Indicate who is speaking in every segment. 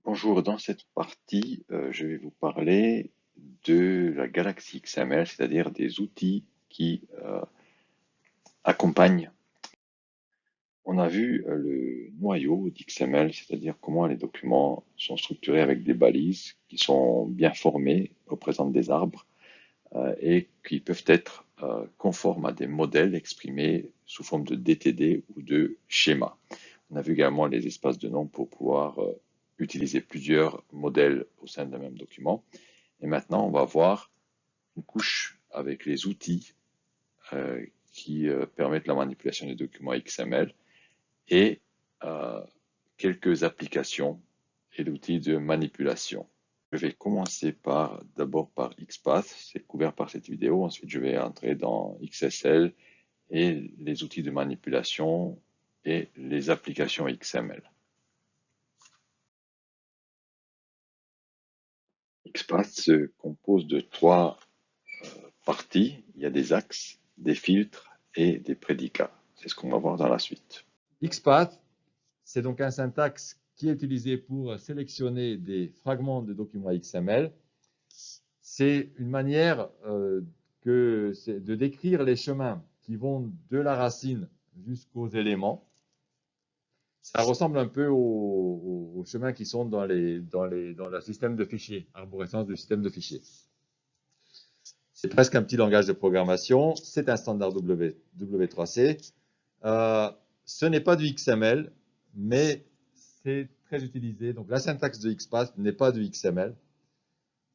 Speaker 1: Bonjour, dans cette partie, je vais vous parler de la galaxie XML, c'est-à-dire des outils qui accompagnent. On a vu le noyau d'XML, c'est-à-dire comment les documents sont structurés avec des balises qui sont bien formées, représentent des arbres et qui peuvent être conformes à des modèles exprimés sous forme de DTD ou de schéma. On a vu également les espaces de nom pour pouvoir utiliser plusieurs modèles au sein d'un même document. Et maintenant, on va voir une couche avec les outils qui permettent la manipulation des documents XML et euh, quelques applications et l'outil de manipulation. Je vais commencer d'abord par XPath, c'est couvert par cette vidéo. Ensuite, je vais entrer dans XSL et les outils de manipulation et les applications XML. XPath se compose de trois parties. Il y a des axes, des filtres et des prédicats. C'est ce qu'on va voir dans la suite.
Speaker 2: XPath, c'est donc un syntaxe qui est utilisé pour sélectionner des fragments de documents XML. C'est une manière de décrire les chemins qui vont de la racine jusqu'aux éléments. Ça ressemble un peu aux chemins qui sont dans le système de fichiers, arborescence du système de fichiers. C'est presque un petit langage de programmation. C'est un standard W3C. Ce n'est pas du XML, mais c'est très utilisé. Donc la syntaxe de XPath n'est pas du XML,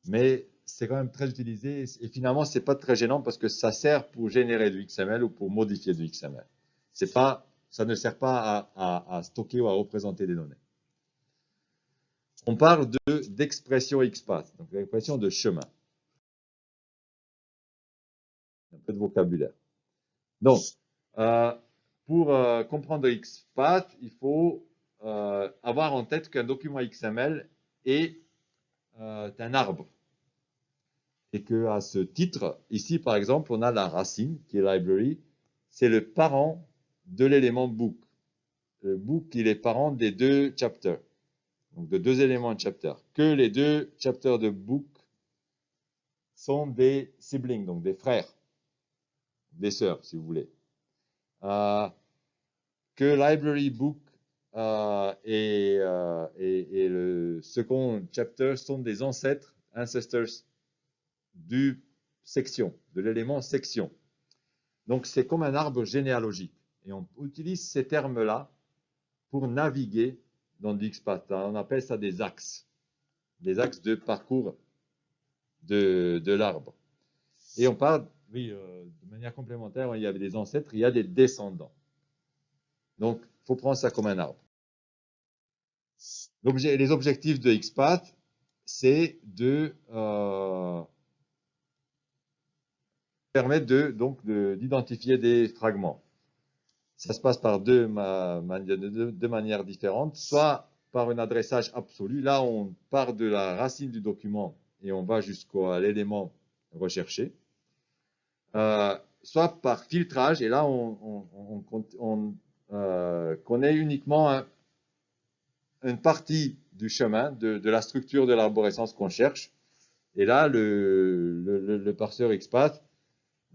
Speaker 2: mais c'est quand même très utilisé. Et finalement, c'est pas très gênant parce que ça sert pour générer du XML ou pour modifier du XML. Ça ne sert pas à stocker ou à représenter des données. On parle d'expression XPath, donc l'expression de chemin. Un peu de vocabulaire. Donc, pour comprendre XPath, il faut avoir en tête qu'un document XML est un arbre. Et qu'à ce titre, ici par exemple, on a la racine qui est library, c'est le parent de l'élément book. Le book, il est parent des deux chapters, donc de deux éléments de chapter. Que les deux chapters de book sont des siblings, donc des frères, des sœurs, si vous voulez. Que library book et le second chapter sont des ancêtres, ancestors, du section, de l'élément section. Donc c'est comme un arbre généalogique. Et on utilise ces termes-là pour naviguer dans du XPath. On appelle ça des axes de parcours de l'arbre. Et on parle, oui, de manière complémentaire, il y avait des ancêtres, il y a des descendants. Donc, il faut prendre ça comme un arbre. Les objectifs de XPath, c'est de permettre d'identifier des fragments. Ça se passe par deux manières différentes, soit par un adressage absolu. Là, on part de la racine du document et on va jusqu'à l'élément recherché. Soit par filtrage, et là, on connaît uniquement une partie du chemin, de la structure de l'arborescence qu'on cherche. Et là, le parseur XPath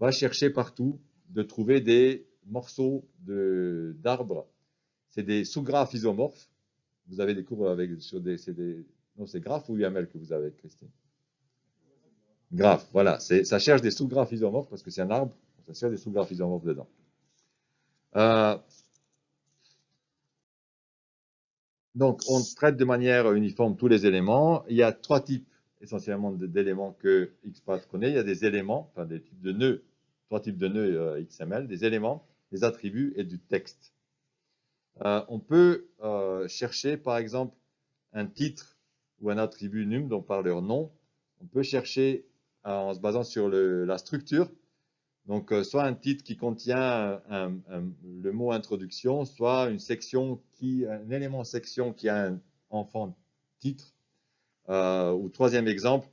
Speaker 2: va chercher partout de trouver des morceaux d'arbres. C'est des sous-graphes isomorphes. Vous avez des cours non, c'est graphes ou YAML que vous avez, Christine? Graphes, voilà. Ça cherche des sous-graphes isomorphes parce que c'est un arbre. Ça cherche des sous-graphes isomorphes dedans. Donc, on traite de manière uniforme tous les éléments. Il y a trois types essentiellement d'éléments que XPath connaît. Il y a des éléments, enfin des types de nœuds, trois types de nœuds XML, des éléments, des attributs et du texte. On peut chercher, par exemple, un titre ou un attribut num, donc par leur nom. On peut chercher en se basant sur la structure. Donc, soit un titre qui contient le mot introduction, soit un élément section qui a un enfant titre. Ou troisième exemple,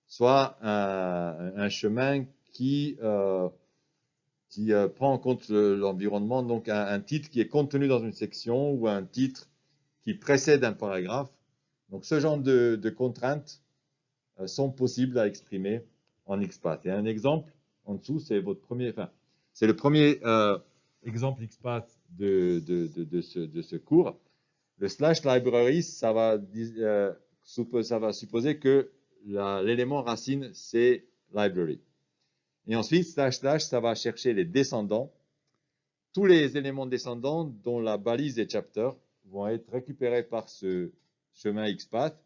Speaker 2: soit un chemin qui prend en compte l'environnement, donc un titre qui est contenu dans une section ou un titre qui précède un paragraphe Donc, ce genre de contraintes sont possibles à exprimer en XPath. Et un exemple en dessous, c'est votre premier, enfin, c'est le premier exemple XPath de ce cours. Le slash library, ça va supposer que l'élément racine, c'est library. Et ensuite, slash slash, ça va chercher les descendants. Tous les éléments descendants dont la balise est chapter vont être récupérés par ce chemin XPath.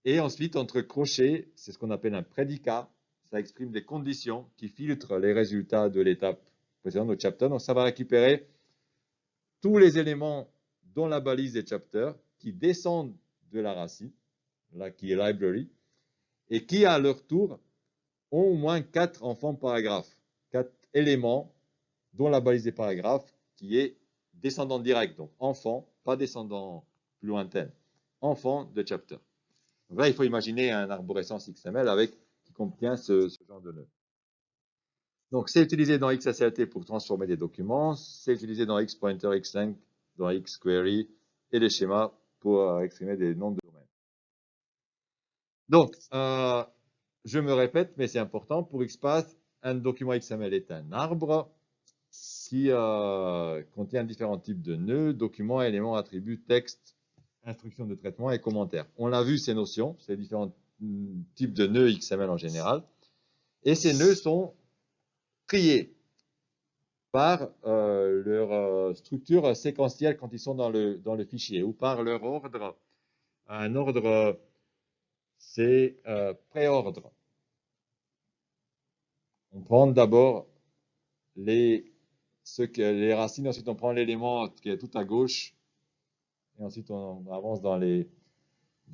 Speaker 2: Et ensuite, entre crochets, c'est ce qu'on appelle un prédicat. Ça exprime des conditions qui filtrent les résultats de l'étape précédente au chapter. Donc, ça va récupérer tous les éléments dont la balise est chapter qui descendent de la racine, là qui est library, et qui, à leur tour, ont au moins 4 enfants paragraphes, 4 éléments dont la balise est paragraphe qui est descendant direct, donc enfant, pas descendant plus lointain, enfant de chapter. Donc là, il faut imaginer un arborescence XML qui contient ce genre de nœud. Donc, c'est utilisé dans XSLT pour transformer des documents, c'est utilisé dans XPointer, XLength, dans XQuery et les schémas pour exprimer des noms de domaine. Donc, je me répète, mais c'est important, pour XPath, un document XML est un arbre qui contient différents types de nœuds, documents, éléments, attributs, textes, instructions de traitement et commentaires. On l'a vu, ces notions, ces différents types de nœuds XML en général. Et ces nœuds sont triés par leur structure séquentielle quand ils sont dans le fichier ou par leur ordre. Un ordre, c'est préordre. On prend d'abord les racines, ensuite on prend l'élément qui est tout à gauche, et ensuite on avance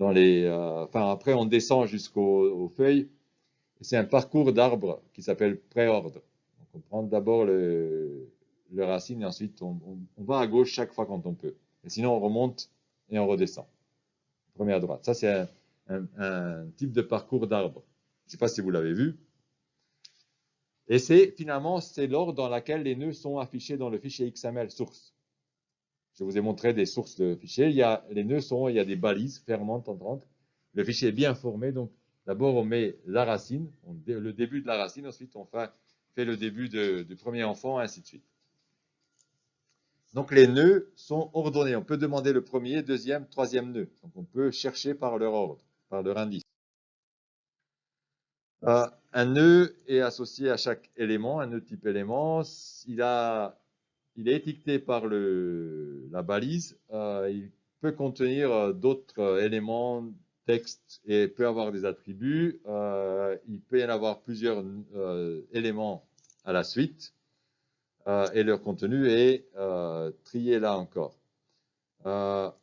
Speaker 2: enfin après on descend jusqu'aux feuilles, et c'est un parcours d'arbre qui s'appelle préordre. Donc on prend d'abord le racine, et ensuite on va à gauche chaque fois quand on peut. Et sinon on remonte et on redescend. Premier à droite. Ça c'est un type de parcours d'arbre. Je ne sais pas si vous l'avez vu. Et finalement, c'est l'ordre dans lequel les nœuds sont affichés dans le fichier XML source. Je vous ai montré des sources de fichiers. Il y a des balises fermantes, entrantes. Le fichier est bien formé. Donc, d'abord, on met la racine, le début de la racine. Ensuite, on fait le début du premier enfant, ainsi de suite. Donc, les nœuds sont ordonnés. On peut demander le premier, deuxième, troisième nœud. Donc, on peut chercher par leur ordre, par leur indice. Un nœud est associé à chaque élément, un nœud type élément. Il est étiqueté par la balise. Il peut contenir d'autres éléments, texte, et peut avoir des attributs. Il peut y en avoir plusieurs éléments à la suite. Et leur contenu est trié là encore. Un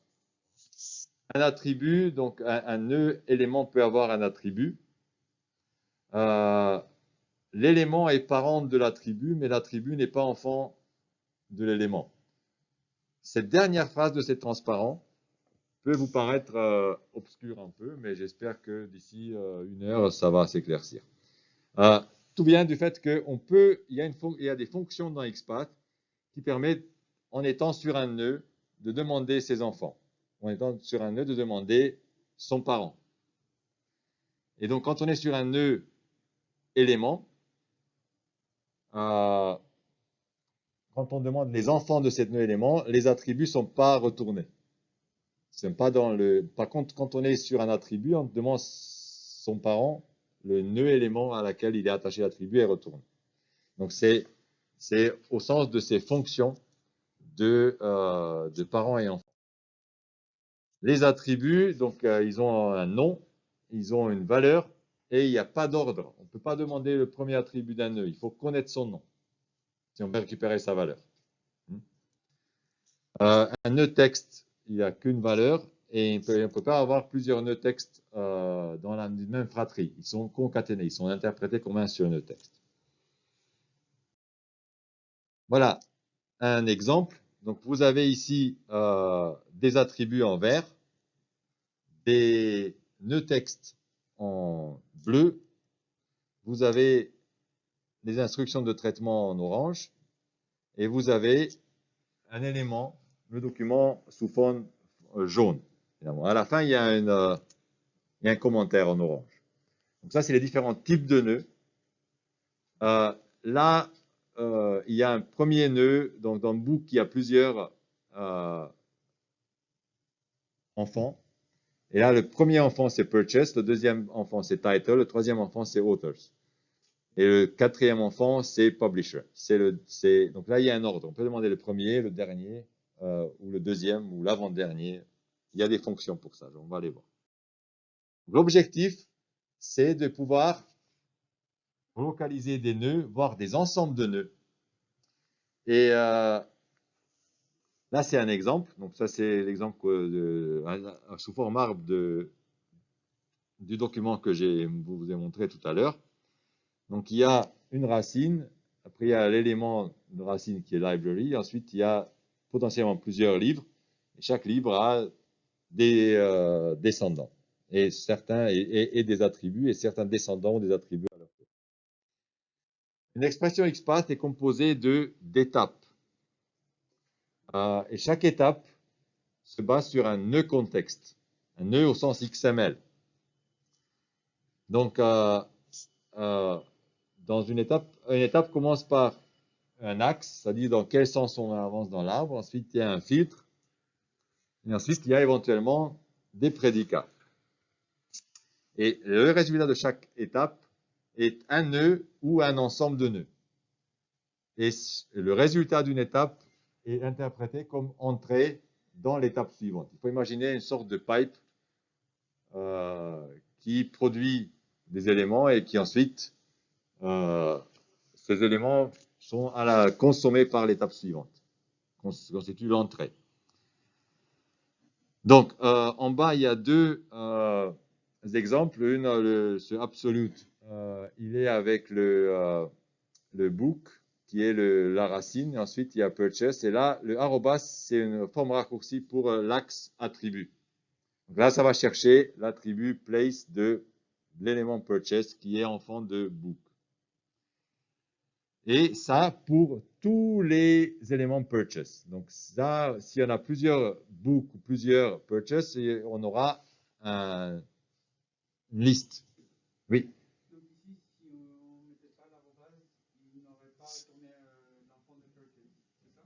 Speaker 2: attribut, donc un nœud élément peut avoir un attribut. L'élément est parent de l'attribut, mais l'attribut n'est pas enfant de l'élément. Cette dernière phrase de c'est transparent peut vous paraître obscure un peu, mais j'espère que d'ici 1 heure, ça va s'éclaircir. Tout vient du fait qu'il y a des fonctions dans XPath qui permettent, en étant sur un nœud, de demander ses enfants. En étant sur un nœud, de demander son parent. Et donc, quand on est sur un nœud élément, quand on demande les enfants de cet nœud élément, les attributs ne sont pas retournés. Par contre, quand on est sur un attribut, on demande son parent, le nœud élément à laquelle il est attaché l'attribut est retourné. Donc, c'est au sens de ces fonctions de parents et enfants. Les attributs, donc, ils ont un nom, ils ont une valeur, et il n'y a pas d'ordre. On ne peut pas demander le premier attribut d'un nœud. Il faut connaître son nom, si on veut récupérer sa valeur. Un nœud texte, il n'y a qu'une valeur, et on ne peut pas avoir plusieurs nœuds texte dans la même fratrie. Ils sont concaténés, ils sont interprétés comme un seul nœud texte. Voilà un exemple. Donc, vous avez ici des attributs en vert, des nœuds texte en bleu, vous avez des instructions de traitement en orange, et vous avez un élément, le document sous fond jaune. finalement. À la fin, il y a un commentaire en orange. Donc ça, c'est les différents types de nœuds. Là, il y a un premier nœud. Donc dans le book, il y a plusieurs enfants. Et là, le premier enfant, c'est purchase. Le deuxième enfant, c'est title. Le troisième enfant, c'est authors. Et le quatrième enfant, c'est publisher. Donc là, il y a un ordre. On peut demander le premier, le dernier, ou le deuxième, ou l'avant-dernier. Il y a des fonctions pour ça. On va les voir. L'objectif, c'est de pouvoir localiser des nœuds, voire des ensembles de nœuds. Et là, c'est un exemple. Donc ça, c'est l'exemple sous forme arbre du document que vous ai montré tout à l'heure. Donc il y a une racine, après il y a l'élément de racine qui est library, ensuite il y a potentiellement plusieurs livres, et chaque livre a des descendants, et certains et des attributs, et certains descendants ont des attributs à leur tour. Une expression XPath est composée d'étapes, et chaque étape se base sur un nœud contexte, un nœud au sens XML. Donc dans une étape commence par un axe, c'est-à-dire dans quel sens on avance dans l'arbre. Ensuite, il y a un filtre. Et ensuite, il y a éventuellement des prédicats. Et le résultat de chaque étape est un nœud ou un ensemble de nœuds. Et le résultat d'une étape est interprété comme entrée dans l'étape suivante. Il faut imaginer une sorte de pipe qui produit des éléments et qui ensuite, ces éléments sont consommés par l'étape suivante, constitue l'entrée. Donc, en bas, il y a deux exemples. Ce absolute, il est avec le book, qui est la racine. Et ensuite, il y a purchase. Et là, le arrobas, c'est une forme raccourcie pour l'axe attribut. Donc là, ça va chercher l'attribut place de l'élément purchase qui est enfant de book. Et ça pour tous les éléments purchase. Donc ça, s'il y en a plusieurs book ou plusieurs purchase, on aura une liste. Oui.
Speaker 3: Donc ici, si on ne mettait pas l'arrobase, il n'aurait pas retourné l'enfant de purchase, c'est ça?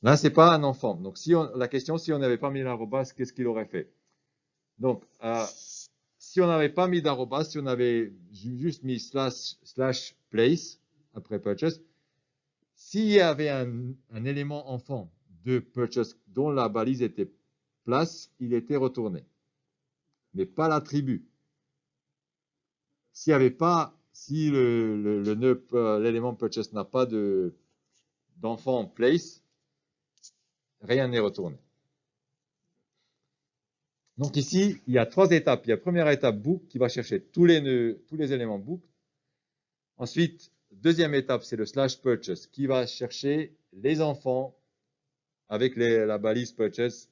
Speaker 2: Là, c'est pas un enfant. Donc la question, si on n'avait pas mis l'arrobase, qu'est-ce qu'il aurait fait? Donc, si on n'avait pas mis d'arrobase, si on avait juste mis slash place après purchase, s'il y avait un élément enfant de purchase dont la balise était place, il était retourné, mais pas l'attribut. S'il y avait pas, si l'élément purchase n'a pas d'enfant place, rien n'est retourné. Donc ici, il y a trois étapes. Il y a la première étape book qui va chercher tous les éléments book. Ensuite, deuxième étape, c'est le slash purchase qui va chercher les enfants avec la balise purchase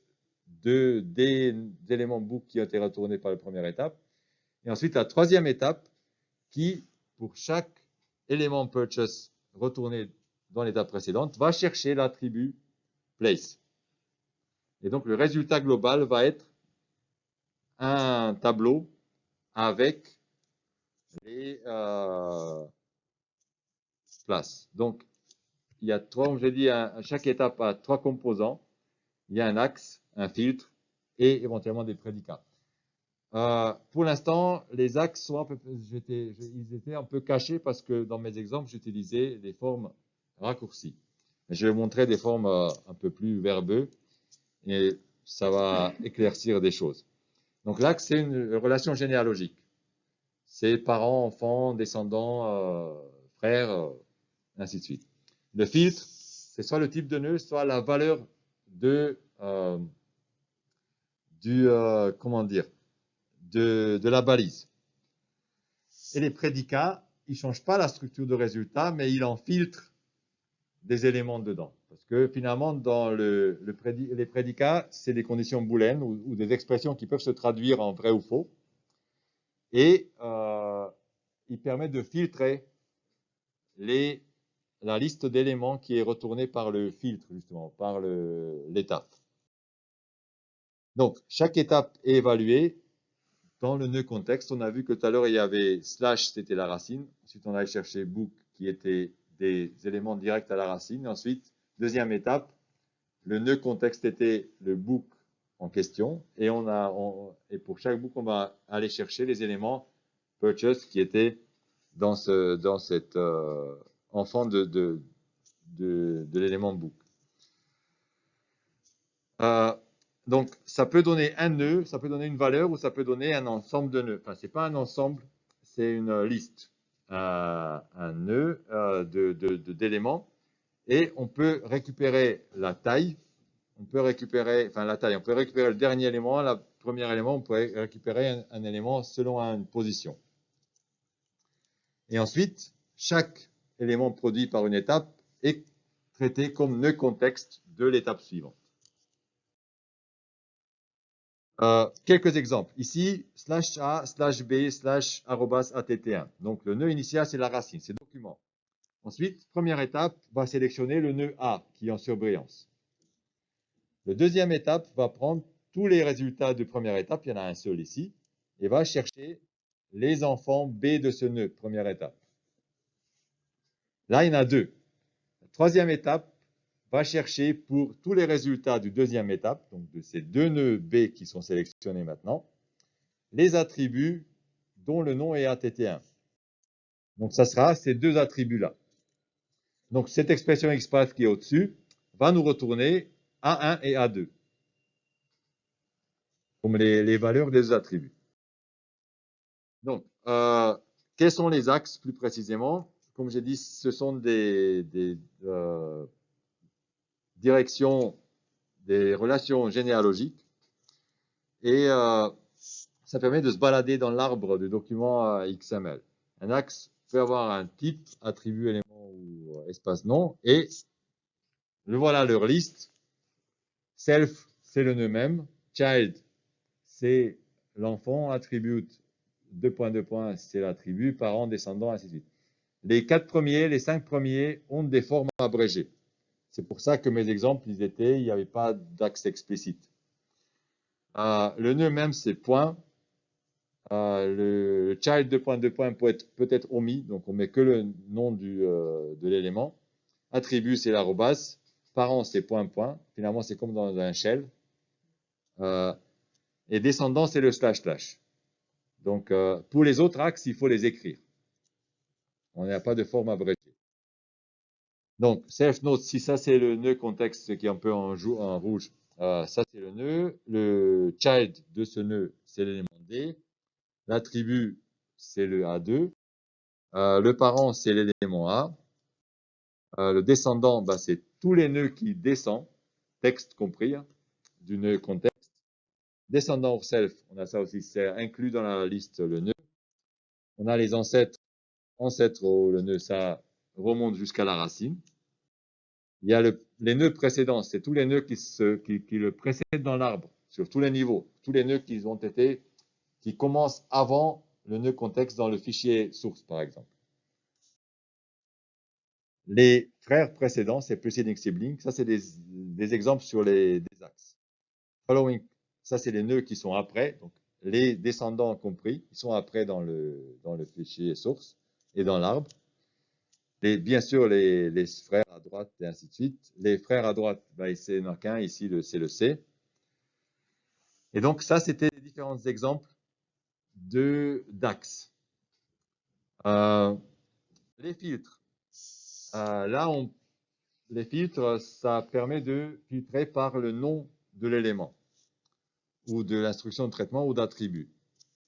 Speaker 2: des éléments book qui ont été retournés par la première étape. Et ensuite, la troisième étape qui, pour chaque élément purchase retourné dans l'étape précédente, va chercher l'attribut place. Et donc, le résultat global va être un tableau avec les places. Donc, il y a trois, comme je l'ai dit, chaque étape a trois composants. Il y a un axe, un filtre et éventuellement des prédicats. Pour l'instant, les axes sont ils étaient un peu cachés parce que dans mes exemples, j'utilisais des formes raccourcies. Je vais montrer des formes un peu plus verbeuses et ça va éclaircir des choses. Donc l'axe, c'est une relation généalogique. C'est parents, enfants, descendants, frères, ainsi de suite. Le filtre, c'est soit le type de nœud, soit la valeur comment dire, de la balise. Et les prédicats, ils ne changent pas la structure de résultat, mais ils en filtrent des éléments dedans. Parce que finalement, dans les prédicats, c'est des conditions booléennes ou des expressions qui peuvent se traduire en vrai ou faux. Et ils permettent de filtrer la liste d'éléments qui est retournée par le filtre, justement, par l'étape. Donc, chaque étape est évaluée dans le nœud contexte. On a vu que tout à l'heure, il y avait slash, c'était la racine. Ensuite, on allait chercher book, qui était des éléments directs à la racine. Ensuite, deuxième étape, le nœud contexte était le book en question. Et, et pour chaque book, on va aller chercher les éléments purchase qui étaient dans cet enfant de l'élément book. Donc, ça peut donner un nœud, ça peut donner une valeur ou ça peut donner un ensemble de nœuds. Enfin, c'est pas un ensemble, c'est une liste, un nœud d'éléments. Et on peut récupérer la taille. On peut récupérer, enfin la taille. On peut récupérer le dernier élément, le premier élément. On peut récupérer un élément selon une position. Et ensuite, chaque élément produit par une étape est traité comme nœud contexte de l'étape suivante. Quelques exemples. Ici, slash A, slash B, slash arrobas ATT1. Donc, le nœud initial, c'est la racine, c'est document. Ensuite, première étape, va sélectionner le nœud A, qui est en surbrillance. La deuxième étape va prendre tous les résultats de première étape, il y en a un seul ici, et va chercher les enfants B de ce nœud, première étape. Là, il y en a deux. La troisième étape va chercher pour tous les résultats du deuxième étape, donc de ces deux nœuds B qui sont sélectionnés maintenant, les attributs dont le nom est ATT1. Donc, ça sera ces deux attributs-là. Donc, cette expression XPath qui est au-dessus va nous retourner A1 et A2 comme les valeurs des attributs. Donc, quels sont les axes plus précisément? Comme j'ai dit, ce sont des directions, des relations généalogiques et ça permet de se balader dans l'arbre du document XML. Un axe peut avoir un type, attribut, élément ou espace nom et le voilà leur liste. Self, c'est le nœud même. Child, c'est l'enfant. Attribute, deux points, c'est l'attribut. Parent, descendant, ainsi de suite. Les 4 premiers, les 5 premiers ont des formes abrégées. C'est pour ça que mes exemples, il n'y avait pas d'axe explicite. Le nœud même, c'est point. Le child deux points peut être omis, donc on met que le nom de l'élément. Attribut, c'est l'arrobas. Parent, c'est point. Finalement, c'est comme dans un shell. Et descendant, c'est le slash. Donc, pour les autres axes, il faut les écrire. On n'a pas de forme abrégée. Donc, self note, si ça c'est le nœud contexte qui est un peu en rouge, ça c'est le nœud. Le child de ce nœud, c'est l'élément D. L'attribut, c'est le A2. Le parent, c'est l'élément A. Le descendant, bah, c'est tous les nœuds qui descendent, texte compris, hein, du nœud contexte. Descendant hors self, on a ça aussi, c'est inclus dans la liste le nœud. On a les ancêtres le nœud, ça remonte jusqu'à la racine. Il y a les nœuds précédents, c'est tous les nœuds qui le précèdent dans l'arbre, sur tous les niveaux, tous les nœuds qui commencent avant le nœud contexte dans le fichier source, par exemple. Les frères précédents, c'est preceding sibling, ça c'est des exemples sur des axes. Following, ça c'est les nœuds qui sont après, donc les descendants compris, ils sont après dans le fichier source et dans l'arbre. Bien sûr, les frères à droite et ainsi de suite. Les frères à droite, ben, c'est n'en qu'un, ici c'est le C. Et donc ça, c'était les différents exemples d'axes. Les filtres. Les filtres, ça permet de filtrer par le nom de l'élément ou de l'instruction de traitement ou d'attribut.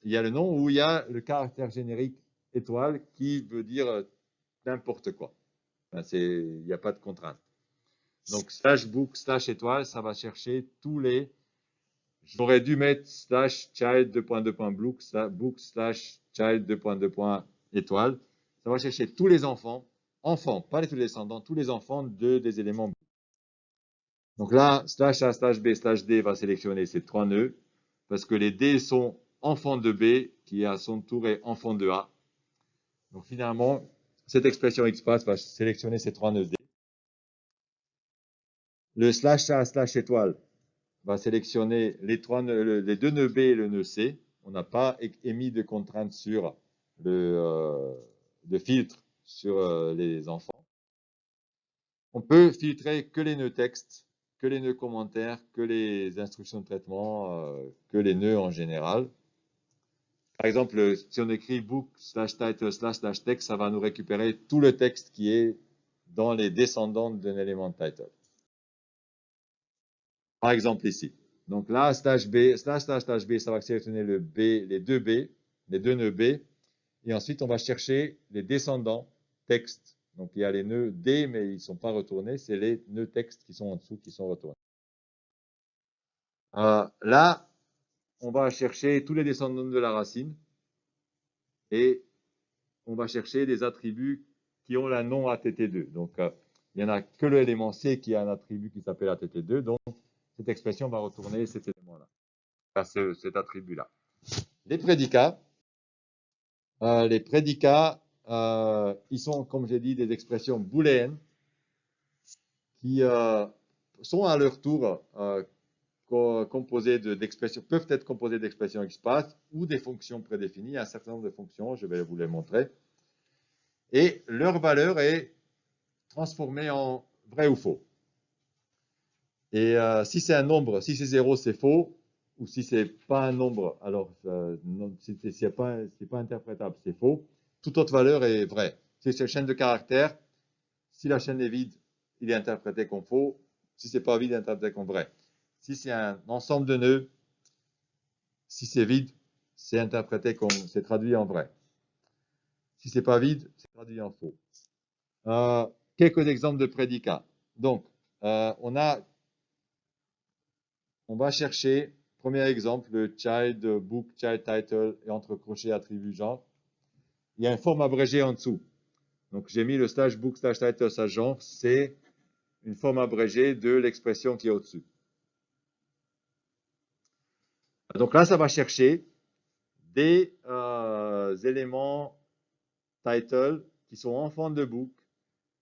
Speaker 2: Il y a le nom où il y a le caractère générique étoile qui veut dire n'importe quoi. Ben, il n'y a pas de contrainte. Donc, slash book, slash étoile, ça va chercher tous les... J'aurais dû mettre slash child, book, slash child, étoile. Ça va chercher tous les enfants, pas tous les descendants, tous les enfants des éléments. Donc là, slash A, slash B, slash D va sélectionner ces 3 nœuds, parce que les D sont enfants de B, qui à son tour est enfant de A. Donc finalement, cette expression XPath va sélectionner ces 3 nœuds D. Le slash A, slash étoile va sélectionner les deux nœuds B et le nœud C. On n'a pas émis de contraintes sur de filtre sur les enfants. On peut filtrer que les nœuds texte, que les nœuds commentaires, que les instructions de traitement, que les nœuds en général. Par exemple, si on écrit book/title/text, ça va nous récupérer tout le texte qui est dans les descendants d'un élément title. Par exemple ici. Donc là, /B, /B, ça va sélectionner le B, les deux B, les deux nœuds B. Et ensuite, on va chercher les descendants texte. Donc il y a les nœuds D, mais ils ne sont pas retournés. C'est les nœuds texte qui sont en dessous qui sont retournés. Là, on va chercher tous les descendants de la racine. Et on va chercher des attributs qui ont la nom ATT2. Donc, il n'y en a que l'élément C qui a un attribut qui s'appelle ATT2. Donc, cette expression va retourner cet élément-là, enfin, cet attribut-là. Les prédicats, ils sont, comme j'ai dit, des expressions booléennes qui sont à leur tour composées d'expressions, peuvent être composées d'expressions XPath ou des fonctions prédéfinies. Il y a un certain nombre de fonctions, je vais vous les montrer. Et leur valeur est transformée en vrai ou faux. Et si c'est un nombre, si c'est 0, c'est faux, ou si c'est pas un nombre, alors si c'est pas interprétable, c'est faux. Toute autre valeur est vraie. Si c'est une chaîne de caractères, si la chaîne est vide, il est interprété comme faux. Si c'est pas vide, il est interprété comme vrai. Si c'est un ensemble de nœuds, si c'est vide, c'est interprété comme, c'est traduit en vrai. Si c'est pas vide, c'est traduit en faux. Quelques exemples de prédicats. Donc, on va chercher, premier exemple, le child book, child title et entre crochets attribut genre. Il y a une forme abrégée en dessous. Donc, j'ai mis le /book, /title, /genre. C'est une forme abrégée de l'expression qui est au-dessus. Donc là, ça va chercher des éléments title qui sont enfants de book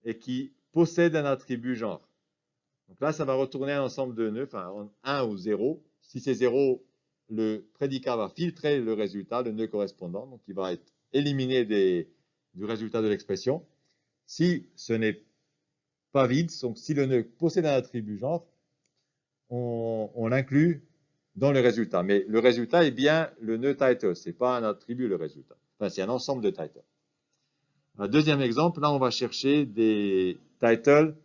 Speaker 2: et qui possèdent un attribut genre. Donc là, ça va retourner un ensemble de nœuds, enfin 1 ou 0. Si c'est 0, le prédicat va filtrer le résultat, le nœud correspondant, donc il va être éliminé du résultat de l'expression. Si ce n'est pas vide, donc si le nœud possède un attribut genre, on l'inclut dans le résultat. Mais le résultat est bien le nœud title, ce n'est pas un attribut le résultat. Enfin, c'est un ensemble de titles. Un deuxième exemple, là on va chercher des titles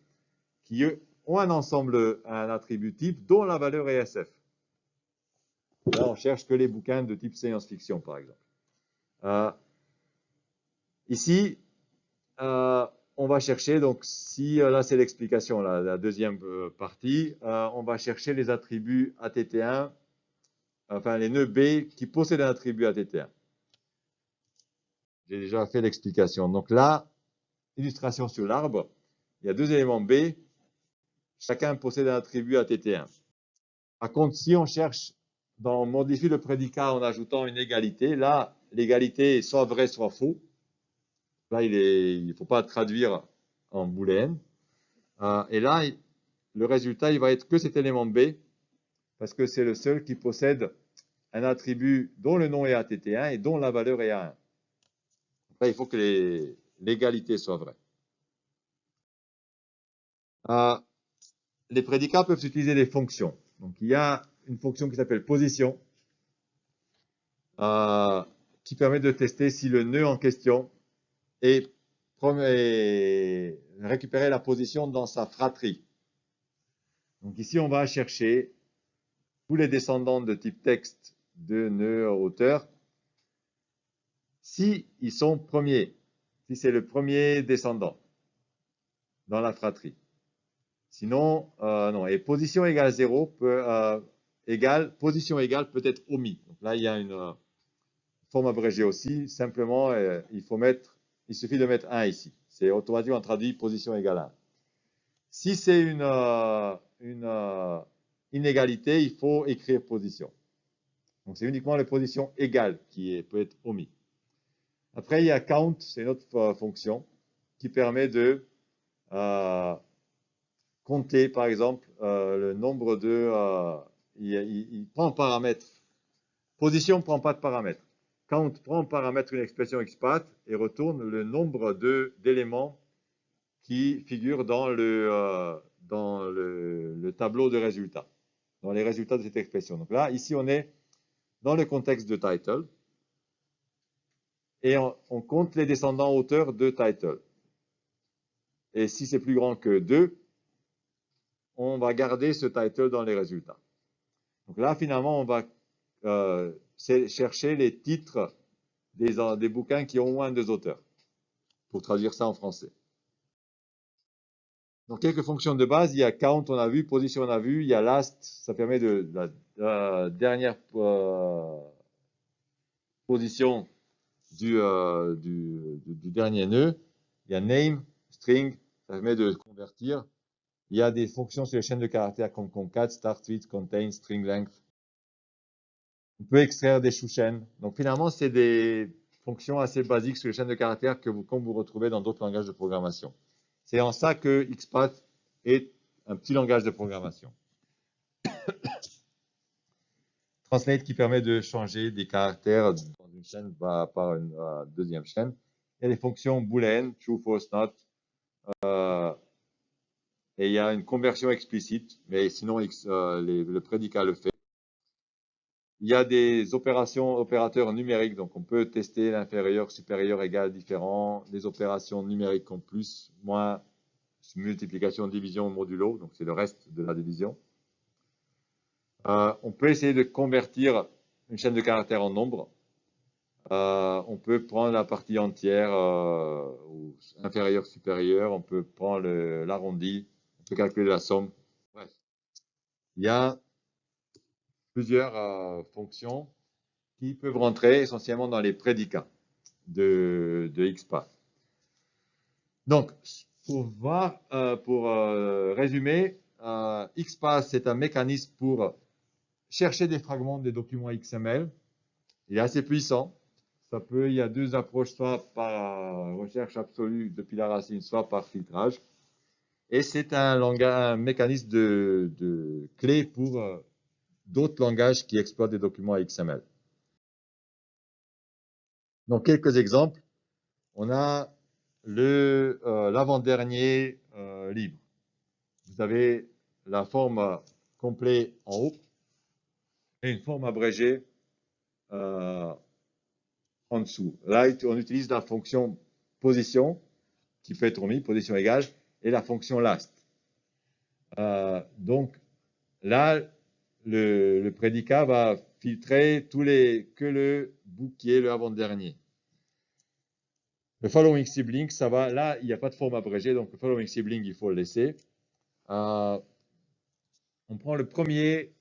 Speaker 2: qui ont un ensemble, un attribut type dont la valeur est SF. Là, on cherche que les bouquins de type science-fiction, par exemple. Ici, on va chercher, donc si là c'est l'explication, la deuxième partie, on va chercher les attributs ATT1, enfin les nœuds B qui possèdent un attribut ATT1. J'ai déjà fait l'explication. Donc là, illustration sur l'arbre, il y a deux éléments B, chacun possède un attribut ATT1. Par contre, si on cherche, on modifie le prédicat en ajoutant une égalité, là, l'égalité est soit vrai, soit faux. Là, il ne faut pas traduire en booléenne. Et là, le résultat, il va être que cet élément B, parce que c'est le seul qui possède un attribut dont le nom est ATT1 et dont la valeur est A1. Là, il faut que l'égalité soit vraie. Les prédicats peuvent utiliser des fonctions. Donc, il y a une fonction qui s'appelle position, qui permet de tester si le nœud en question est récupérer la position dans sa fratrie. Donc ici, on va chercher tous les descendants de type texte de nœud auteur si ils sont premiers, si c'est le premier descendant dans la fratrie. Sinon, non. Et position égale 0 position égale peut être omis. Donc là, il y a une forme abrégée aussi. Simplement, il suffit de mettre 1 ici. C'est automatiquement traduit position égale 1. Si c'est une inégalité, il faut écrire position. Donc c'est uniquement la position égale qui peut être omis. Après, il y a count, c'est une autre fonction qui permet de compter, par exemple, le nombre de... il prend un paramètre. Position ne prend pas de paramètre. Count prend en paramètre une expression XPath et retourne le nombre d'éléments qui figurent dans le tableau de résultats, dans les résultats de cette expression. Donc là, ici, on est dans le contexte de title et on compte les descendants auteurs de title. Et si c'est plus grand que 2, on va garder ce title dans les résultats. Donc là, finalement, on va chercher les titres des bouquins qui ont au moins 2 auteurs, pour traduire ça en français. Donc, quelques fonctions de base, il y a count, on a vu, position, on a vu, il y a last, ça permet de la dernière position du dernier nœud. Il y a name, string, ça permet de convertir. Il y a des fonctions sur les chaînes de caractères comme concat, start with, contain, string length. On peut extraire des sous-chaînes. Donc, finalement, c'est des fonctions assez basiques sur les chaînes de caractères comme vous retrouvez dans d'autres langages de programmation. C'est en ça que XPath est un petit langage de programmation. Translate qui permet de changer des caractères dans une chaîne par une deuxième chaîne. Il y a les fonctions boolean, true, false, not. Et il y a une conversion explicite, mais sinon le prédicat le fait. Il y a des opérateurs numériques, donc on peut tester l'inférieur, supérieur, égal, différent. Les opérations numériques comme plus, moins, multiplication, division, modulo, donc c'est le reste de la division. On peut essayer de convertir une chaîne de caractères en nombre. On peut prendre la partie entière, ou inférieure, supérieure. On peut prendre l'arrondi. On peut calculer la somme. Bref. Il y a plusieurs fonctions qui peuvent rentrer essentiellement dans les prédicats de XPath. Donc, pour résumer, XPath, c'est un mécanisme pour chercher des fragments des documents XML. Il est assez puissant. Il y a 2 approches, soit par recherche absolue depuis la racine, soit par filtrage. Et c'est un mécanisme de clé pour d'autres langages qui exploitent des documents XML. Donc, quelques exemples. On a l'avant-dernier livre. Vous avez la forme complète en haut et une forme abrégée en dessous. Là, on utilise la fonction position qui peut être omis, position égale, et la fonction last. Donc là, le prédicat va filtrer que le bout qui est le avant-dernier. Le following sibling, ça va, là, il n'y a pas de forme abrégée, donc le following sibling, il faut le laisser. On prend le premier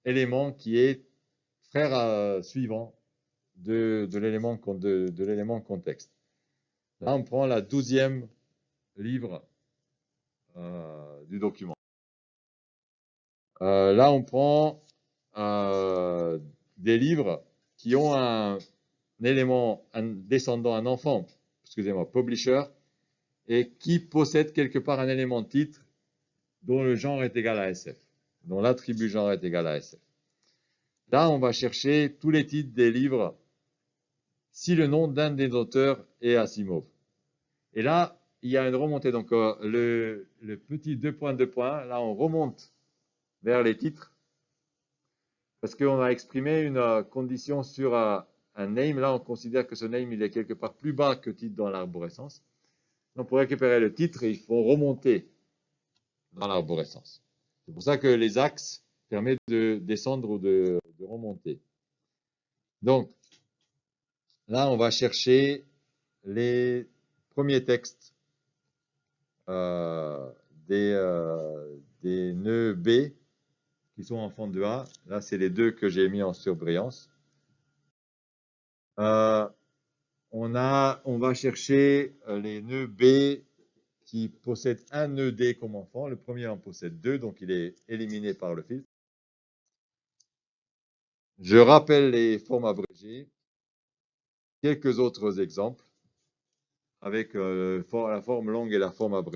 Speaker 2: élément qui est frère suivant de l'élément contexte. Là, on prend la 12e livre du document. Là, on prend des livres qui ont un descendant, un enfant, excusez-moi, publisher, et qui possède quelque part un élément titre dont le genre est égal à SF, dont l'attribut genre est égal à SF. Là, on va chercher tous les titres des livres si le nom d'un des auteurs est Asimov. Et là, il y a une remontée. Donc, le petit 2 points, là, on remonte vers les titres parce qu'on a exprimé une condition sur un name. Là, on considère que ce name, il est quelque part plus bas que titre dans l'arborescence. Donc, pour récupérer le titre, il faut remonter dans l'arborescence. C'est pour ça que les axes permettent de descendre ou de remonter. Donc, là, on va chercher les premiers textes des nœuds B qui sont en fond de A. Là, c'est les 2 que j'ai mis en surbrillance. On va chercher les nœuds B qui possèdent un nœud D comme enfant. Le premier en possède 2, donc il est éliminé par le filtre. Je rappelle les formes abrégées. Quelques autres exemples avec la forme longue et la forme abrégée.